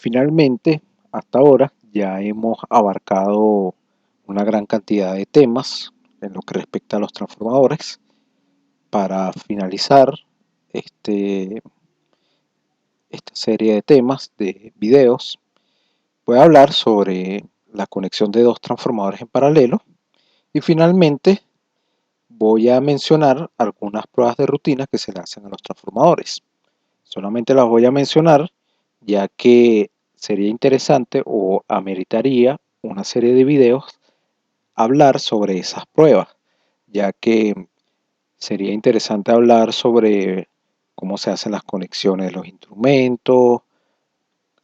Finalmente, hasta ahora ya hemos abarcado una gran cantidad de temas en lo que respecta a los transformadores. Para finalizar este, esta serie de temas de videos, voy a hablar sobre la conexión de dos transformadores en paralelo y finalmente voy a mencionar algunas pruebas de rutina que se le hacen a los transformadores. Solamente las voy a mencionar ya que sería interesante o ameritaría una serie de videos hablar sobre esas pruebas, ya que sería interesante hablar sobre cómo se hacen las conexiones de los instrumentos,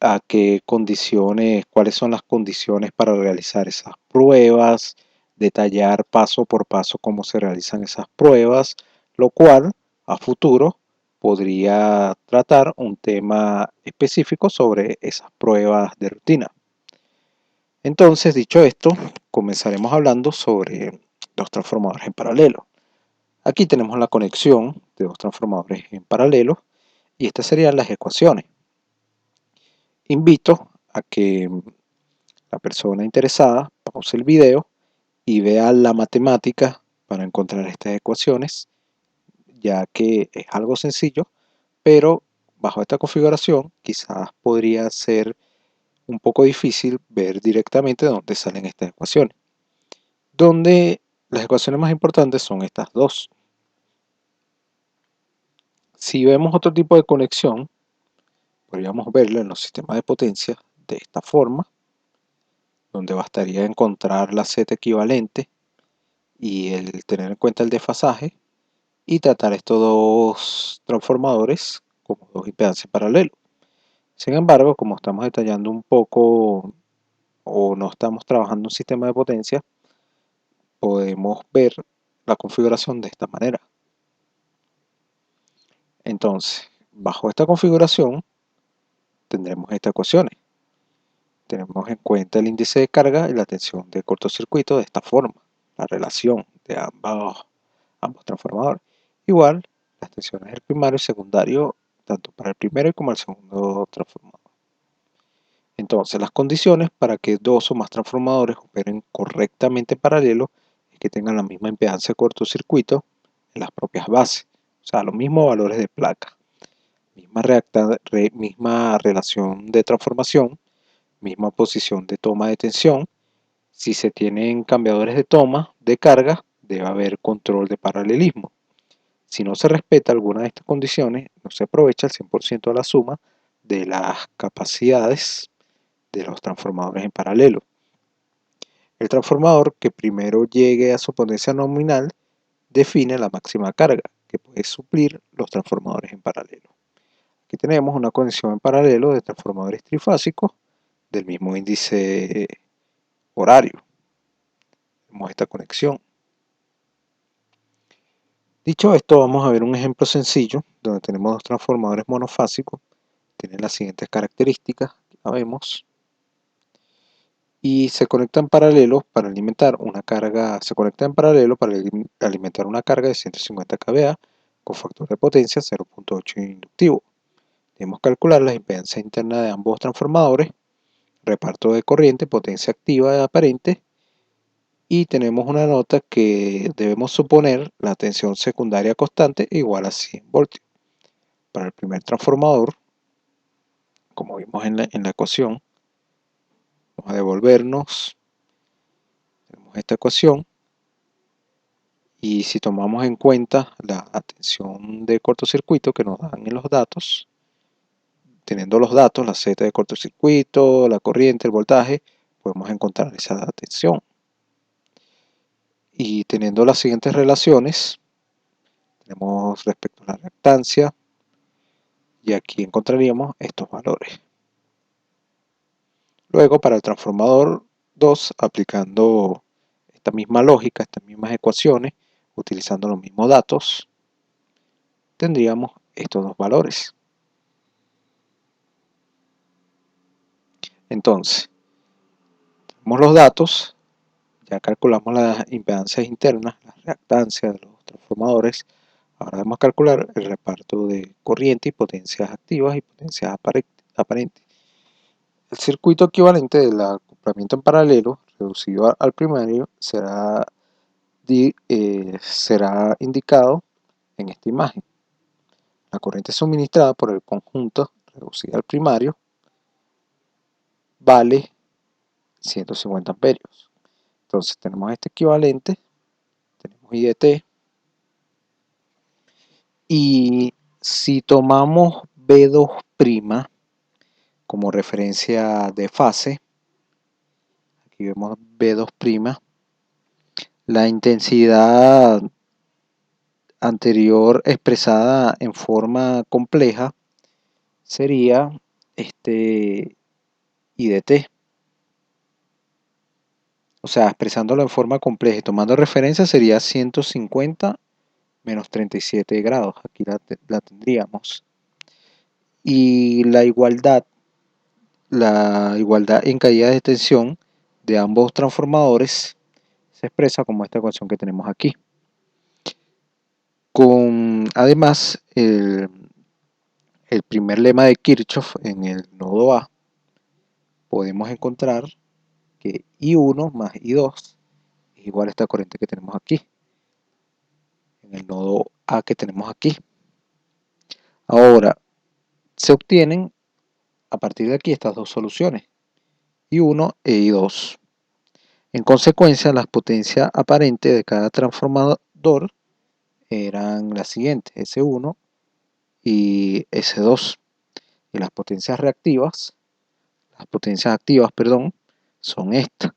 a qué condiciones, cuáles son las condiciones para realizar esas pruebas, detallar paso por paso cómo se realizan esas pruebas, lo cual a futuro podría tratar un tema específico sobre esas pruebas de rutina. Entonces, dicho esto, comenzaremos hablando sobre los transformadores en paralelo. Aquí tenemos la conexión de dos transformadores en paralelo y estas serían las ecuaciones. Invito a que la persona interesada pause el video y vea la matemática para encontrar estas ecuaciones, ya que es algo sencillo, pero bajo esta configuración quizás podría ser un poco difícil ver directamente dónde salen estas ecuaciones. Donde las ecuaciones más importantes son estas dos. Si vemos otro tipo de conexión, podríamos verlo en los sistemas de potencia de esta forma, donde bastaría encontrar la Z equivalente y el tener en cuenta el desfasaje y tratar estos dos transformadores como dos impedancias paralelas. Sin embargo, como estamos detallando un poco o no estamos trabajando un sistema de potencia, podemos ver la configuración de esta manera. Entonces, bajo esta configuración tendremos estas ecuaciones. Tenemos en cuenta el índice de carga y la tensión de cortocircuito de esta forma, la relación de ambos transformadores. Igual, las tensiones del primario y secundario, tanto para el primero como el segundo transformador. Entonces, las condiciones para que dos o más transformadores operen correctamente en paralelo es que tengan la misma impedancia de cortocircuito en las propias bases, o sea, los mismos valores de placa, misma relación de transformación, misma posición de toma de tensión. Si se tienen cambiadores de toma de carga, debe haber control de paralelismo. Si no se respeta alguna de estas condiciones, no se aprovecha el 100% de la suma de las capacidades de los transformadores en paralelo. El transformador que primero llegue a su potencia nominal define la máxima carga que puede suplir los transformadores en paralelo. Aquí tenemos una conexión en paralelo de transformadores trifásicos del mismo índice horario. Vemos esta conexión. Dicho esto, vamos a ver un ejemplo sencillo donde tenemos dos transformadores monofásicos. Tienen las siguientes características, la vemos. Y se conectan paralelos para alimentar una carga, se conectan en paralelo para alimentar una carga de 150 kVA con factor de potencia 0.8 inductivo. Debemos calcular la impedancia interna de ambos transformadores, reparto de corriente, potencia activa aparente, y tenemos una nota que debemos suponer la tensión secundaria constante igual a 100 voltios. Para el primer transformador, como vimos en la ecuación, vamos a devolvernos, tenemos esta ecuación, y si tomamos en cuenta la tensión de cortocircuito que nos dan en los datos, teniendo los datos, la Z de cortocircuito, la corriente, el voltaje, podemos encontrar esa tensión. Y teniendo las siguientes relaciones, tenemos respecto a la reactancia, y aquí encontraríamos estos valores. Luego, para el transformador 2, aplicando esta misma lógica, estas mismas ecuaciones, utilizando los mismos datos, tendríamos estos dos valores. Entonces, tenemos los datos, ya calculamos las impedancias internas, las reactancias de los transformadores. Ahora debemos calcular el reparto de corriente y potencias activas y potencias aparentes. El circuito equivalente del acoplamiento en paralelo reducido al primario será indicado en esta imagen. La corriente suministrada por el conjunto reducida al primario vale 150 amperios. Entonces tenemos este equivalente, tenemos I de T, y si tomamos B2' como referencia de fase, aquí vemos B2', la intensidad anterior expresada en forma compleja sería I de T. O sea, expresándolo en forma compleja y tomando referencia sería 150 menos 37 grados. Aquí la tendríamos. Y la igualdad en caída de tensión de ambos transformadores se expresa como esta ecuación que tenemos aquí. Además, el primer lema de Kirchhoff en el nodo A, podemos encontrar que I1 más I2 es igual a esta corriente que tenemos aquí, en el nodo A que tenemos aquí. Ahora, se obtienen a partir de aquí estas dos soluciones, I1 e I2. En consecuencia, las potencias aparentes de cada transformador eran las siguientes, S1 y S2. Y las potencias activas, son estas.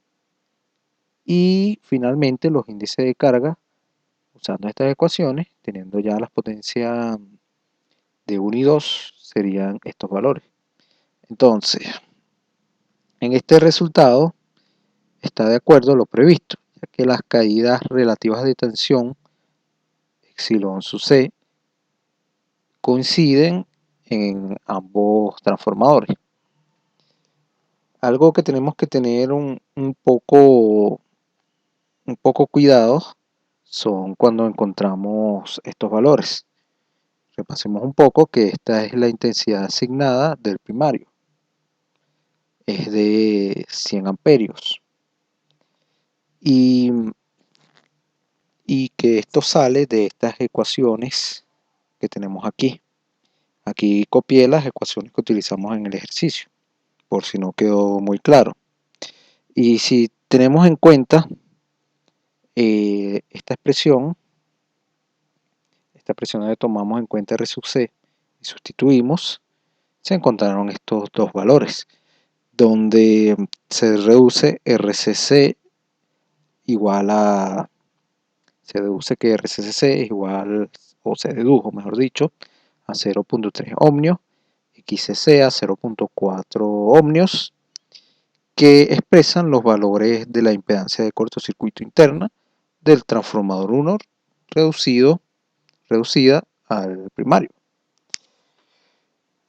Y finalmente los índices de carga, usando estas ecuaciones, teniendo ya las potencias de 1 y 2, serían estos valores. Entonces, en este resultado está de acuerdo a lo previsto, ya que las caídas relativas de tensión epsilon sub C coinciden en ambos transformadores. Algo que tenemos que tener un poco cuidado son cuando encontramos estos valores. Repasemos un poco que esta es la intensidad asignada del primario. Es de 100 amperios. Y que esto sale de estas ecuaciones que tenemos aquí. Aquí copié las ecuaciones que utilizamos en el ejercicio, por si no quedó muy claro. Y si tenemos en cuenta esta expresión donde tomamos en cuenta R sub C y sustituimos, se encontraron estos dos valores, donde se reduce RCC igual a, se deduce que RCC es igual, o se dedujo, mejor dicho, a 0.3 ohmios, XCC a 0.4 ohmios, que expresan los valores de la impedancia de cortocircuito interna del transformador 1 reducida al primario.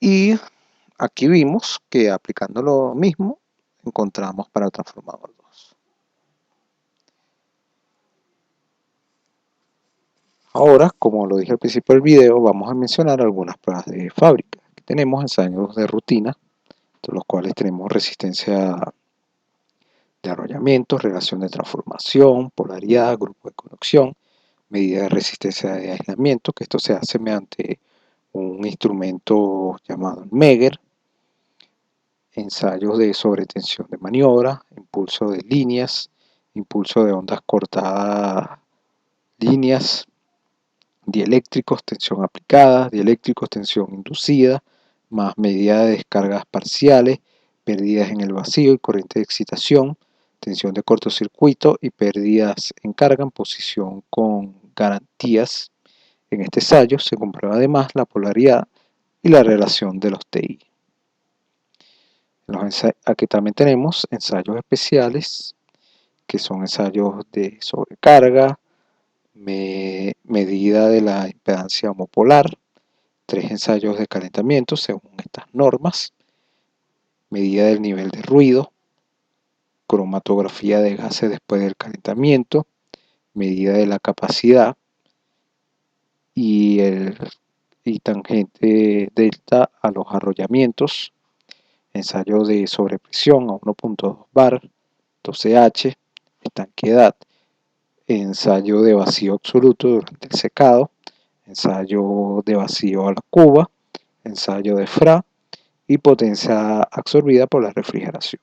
Y aquí vimos que aplicando lo mismo encontramos para el transformador 2. Ahora, como lo dije al principio del video, vamos a mencionar algunas pruebas de fábrica. Aquí tenemos ensayos de rutina, de los cuales tenemos resistencia de arrollamiento, relación de transformación, polaridad, grupo de conexión, medida de resistencia de aislamiento, que esto se hace mediante un instrumento llamado Megger, ensayos de sobretensión de maniobra, impulso de líneas, impulso de ondas cortadas, líneas, dieléctricos, tensión aplicada, dieléctricos, tensión inducida, más medida de descargas parciales, pérdidas en el vacío y corriente de excitación, tensión de cortocircuito y pérdidas en carga en posición con garantías. En este ensayo se comprueba además la polaridad y la relación de los TI. Aquí también tenemos ensayos especiales, que son ensayos de sobrecarga, medida de la impedancia homopolar, 3 ensayos de calentamiento según estas normas, medida del nivel de ruido, cromatografía de gases después del calentamiento, medida de la capacidad y tangente delta a los arrollamientos. ensayo de sobrepresión a 1.2 bar, 12H, estanqueidad, ensayo de vacío absoluto durante el secado, ensayo de vacío a la cuba, ensayo de FRA y potencia absorbida por la refrigeración.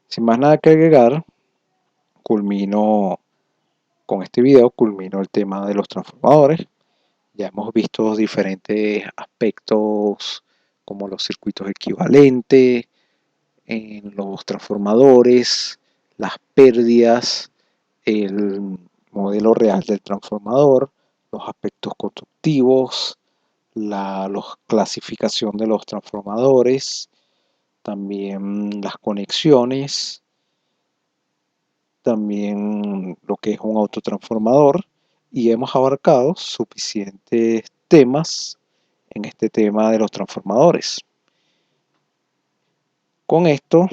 Sin más nada que agregar, culmino con este video, culmino el tema de los transformadores. Ya hemos visto diferentes aspectos como los circuitos equivalentes, en los transformadores, las pérdidas, el modelo real del transformador, los aspectos constructivos, la clasificación de los transformadores, también las conexiones, también lo que es un autotransformador, y hemos abarcado suficientes temas en este tema de los transformadores. Con esto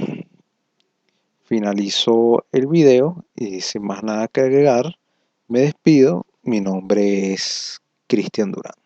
finalizo el video y sin más nada que agregar, me despido. Mi nombre es Cristian Durán.